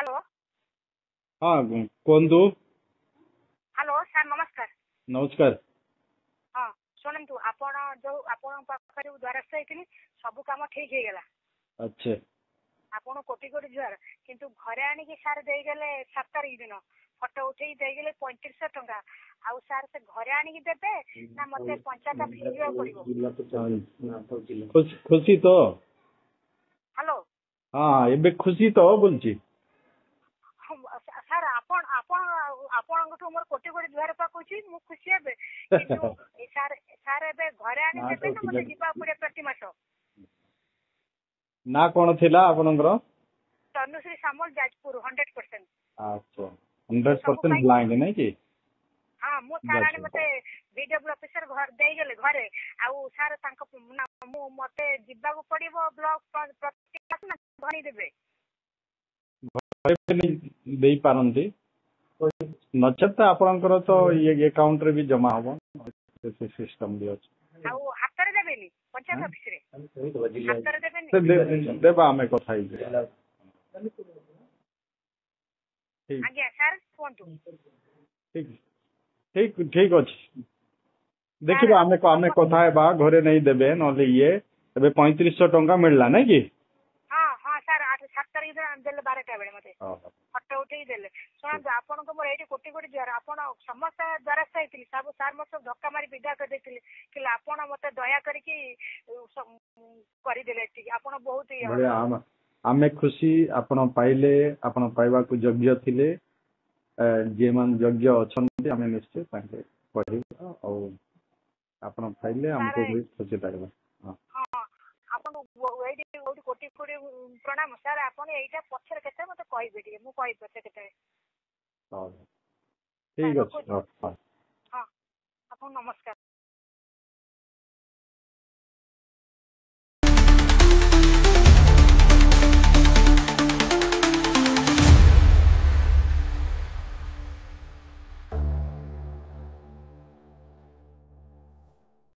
Hello हाँ कुहतु। Hello sir नमस्कार। नमस्कार। हाँ शुणु आपण जो आपण पाखे जो द्वारस्थ होती सब कम ठीक हो गला। अच्छा आपण कोटि कोटि जुआर किंतु घरे आनिकी सार देगले 7 तारिख दिन फोटो उठे देगले 3500 टंका आउ सार से घरे आनिकी देबे ना मते पंचायत ऑफिस जीवा पड़िबो। खुशी तो हेलो हाँ एबे खुशी तो बोलची सर आपण आपण आपण मोर कोटि कोटि जुआर पाकुची मु खुशी हेबे किंतु सार सार एबे घरे आनी देबे ना मते जीवा पड़े प्रति मास। ना कौन थिला आपनकर तनुश्री सामल जाजपुर 100%। अच्छा 100% ब्लाइंड नहीं कि हाँ मु साराणी मते बीडब्ल्यू ऑफिसर घर देई गेले घरे आउ सार तांको मु मते जिबा को पड़िबो ब्लॉक प्रति ना भनी देबे दे पारंती नचेत आपनकर तो ये अकाउंट रे भी जमा होबो से सिस्टम भी अछि आउ हातरे देबेनी पंचायत ऑफिस रे हातरे देबेनी देबा हमें कथा ही ठीक आज्ञा सर कोंतु ठीक ठीक ठीक अछि देखिबा हमें कथा है बा घरे नहीं देबे नले ये एबे 3500 टंका मिलला नहीं कि हाँ हाँ सर 7 तारिख दिन देले 12टा बेले मते फोटो उठेई देले सुन आपन को मोर एठी कोटि कोटि जरा आपन समस्त द्वारा सहितली सब सार मस धक्का मारी विदा कर देथिले कि आपन मते दया करके करि देले ठीक आपन बहुत ही बढ़िया आमे खुशी आपन पाइले आपन पाइबा को योग्य थिले जे मन योग्य अछंती आमे निश्चय ताके पढिबा और आपन पाइले हमको भी खुशी लागला। हां आपन एठी कोटि कोटि प्रणाम सर आपन एटा पछर केते मते कहबे ठीक मु कहबे पछर केते ठीक अछि। हां हां आपन नमस्कार।